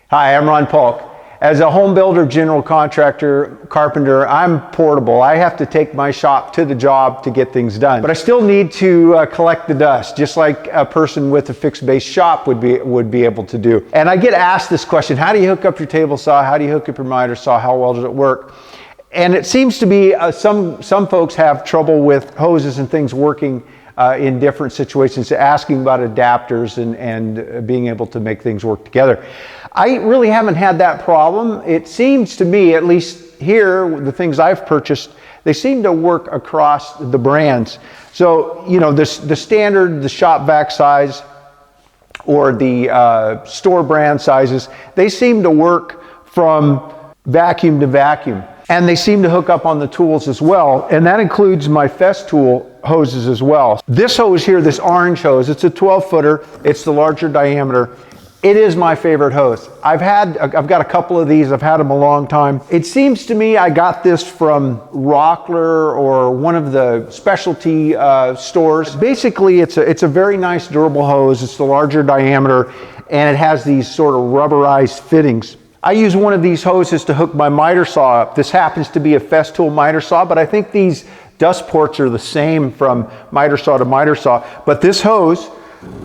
Hi, I'm Ron Paulk. As a home builder, general contractor, carpenter, I'm portable. I have to take my shop to the job to get things done. But I still need to collect the dust, just like a person with a fixed base shop would be able to do. And I get asked this question: how do you hook up your table saw? How do you hook up your miter saw? How well does it work? And it seems to be some folks have trouble with hoses and things working in different situations, asking about adapters and being able to make things work together. I really haven't had that problem. It seems to me, at least here, the things I've purchased, they seem to work across the brands. So, you know, the standard, the shop vac size, or the store brand sizes, they seem to work from vacuum to vacuum. And they seem to hook up on the tools as well, and that includes my Festool hoses as well. This hose here, this orange hose, it's a 12-footer, it's the larger diameter. It is my favorite hose. I've got a couple of these, I've had them a long time. It seems to me I got this from Rockler or one of the specialty stores. Basically, it's a very nice durable hose. It's the larger diameter, and it has these sort of rubberized fittings. I use one of these hoses to hook my miter saw up. This happens to be a Festool miter saw, but I think these dust ports are the same from miter saw to miter saw. But this hose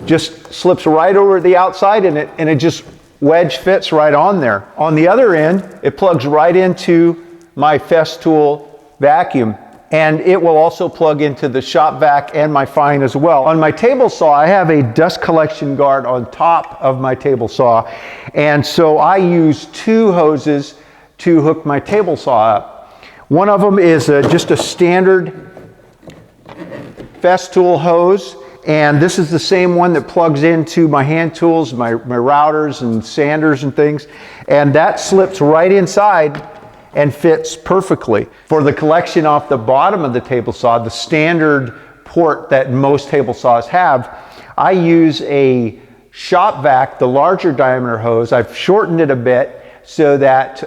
just slips right over the outside in it, and it just wedge fits right on there. On the other end, it plugs right into my Festool vacuum, and it will also plug into the shop vac and my fine as well. On my table saw, I have a dust collection guard on top of my table saw, and so I use two hoses to hook my table saw up. One of them is just a standard Festool hose, and this is the same one that plugs into my hand tools, my routers and sanders and things, and that slips right inside and fits perfectly. For the collection off the bottom of the table saw, the standard port that most table saws have, I use a shop vac, the larger diameter hose. I've shortened it a bit so that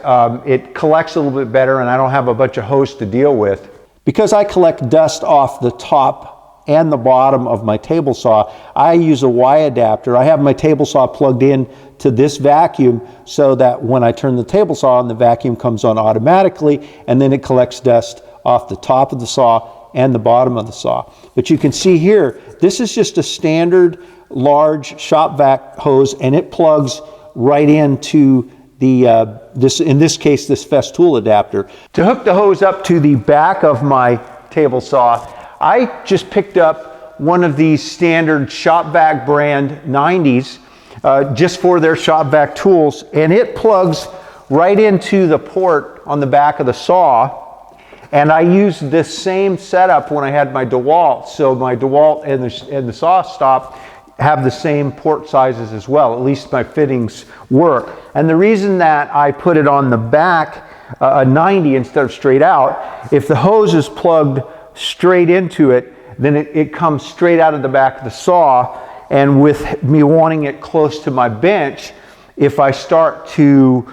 it collects a little bit better and I don't have a bunch of hose to deal with. Because I collect dust off the top and the bottom of my table saw, I use a Y adapter. I have my table saw plugged in to this vacuum so that when I turn the table saw on, the vacuum comes on automatically, and then it collects dust off the top of the saw and the bottom of the saw. But you can see here, this is just a standard large shop vac hose, and it plugs right into the in this case, this Festool adapter. To hook the hose up to the back of my table saw, I just picked up one of these standard shop vac brand 90s just for their shop vac tools, and it plugs right into the port on the back of the saw. And I used this same setup when I had my DeWalt, so my DeWalt and the saw stop have the same port sizes as well. At least my fittings work. And the reason that I put it on the back, a 90 instead of straight out, if the hose is plugged straight into it, then it comes straight out of the back of the saw. And with me wanting it close to my bench, if I start to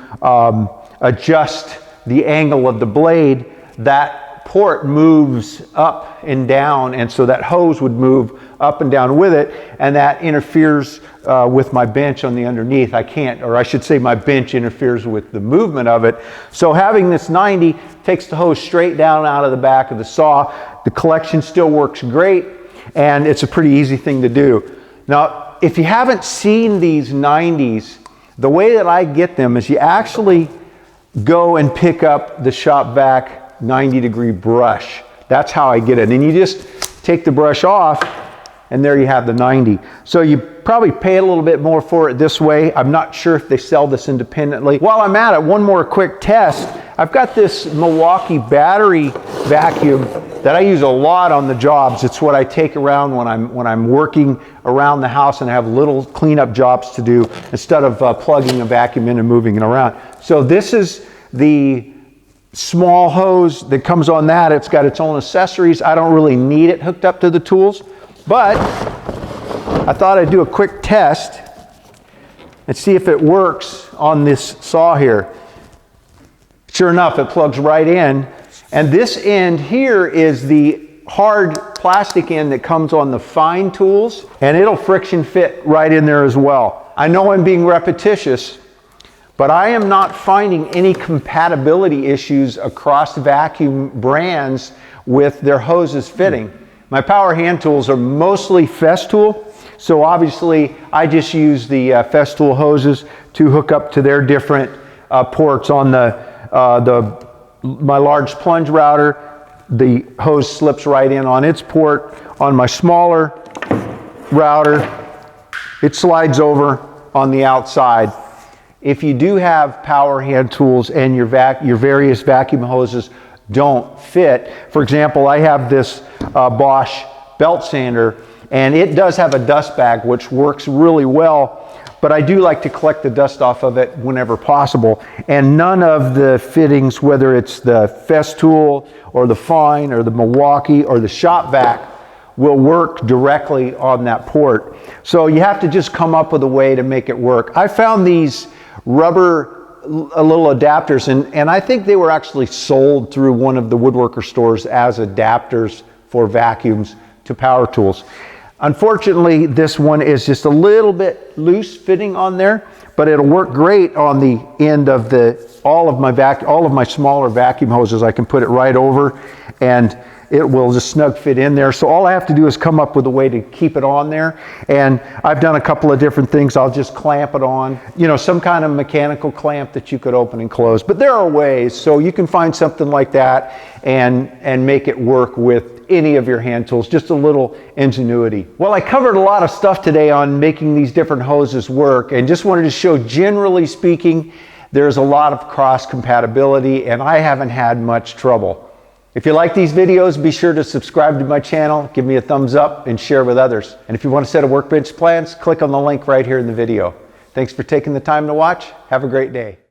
adjust the angle of the blade, that port moves up and down, and so that hose would move up and down with it, and that interferes with my bench on the underneath. I can't, or I should say my bench interferes with the movement of it. So having this 90 takes the hose straight down out of the back of the saw. The collection still works great, and it's a pretty easy thing to do. Now, if you haven't seen these 90s, the way that I get them is you actually go and pick up the shop vac 90-degree brush. That's how I get it. And you just take the brush off, and there you have the 90. So you probably pay a little bit more for it this way. I'm not sure if they sell this independently. While I'm at it, one more quick test. I've got this Milwaukee battery vacuum that I use a lot on the jobs. It's what I take around when I'm working around the house and I have little cleanup jobs to do instead of plugging a vacuum in and moving it around. So this is the small hose that comes on that. It's got its own accessories. I don't really need it hooked up to the tools, but I thought I'd do a quick test and see if it works on this saw here. Sure enough, it plugs right in. And this end here is the hard plastic end that comes on the fine tools, and it'll friction fit right in there as well. I know I'm being repetitious, but I am not finding any compatibility issues across vacuum brands with their hoses fitting. My power hand tools are mostly Festool, so obviously I just use the Festool hoses to hook up to their different ports on my large plunge router. The hose slips right in on its port. On my smaller router, it slides over on the outside. If you do have power hand tools and your various vacuum hoses don't fit, for example, I have this Bosch belt sander, and it does have a dust bag which works really well, but I do like to collect the dust off of it whenever possible. And none of the fittings, whether it's the Festool or the Fine or the Milwaukee or the Shop Vac, will work directly on that port. So you have to just come up with a way to make it work. I found these rubber little adapters, and I think they were actually sold through one of the woodworker stores as adapters for vacuums to power tools. Unfortunately, this one is just a little bit loose fitting on there, but it'll work great on the end of all of my smaller vacuum hoses. I can put it right over and it will just snug fit in there. So all I have to do is come up with a way to keep it on there. And I've done a couple of different things. I'll just clamp it on, you know, some kind of mechanical clamp that you could open and close. But there are ways, so you can find something like that and make it work with any of your hand tools, just a little ingenuity. Well, I covered a lot of stuff today on making these different hoses work, and just wanted to show, generally speaking, there's a lot of cross compatibility, and I haven't had much trouble. If you like these videos, be sure to subscribe to my channel, give me a thumbs up, and share with others. And if you want a set of workbench plans, click on the link right here in the video. Thanks for taking the time to watch. Have a great day.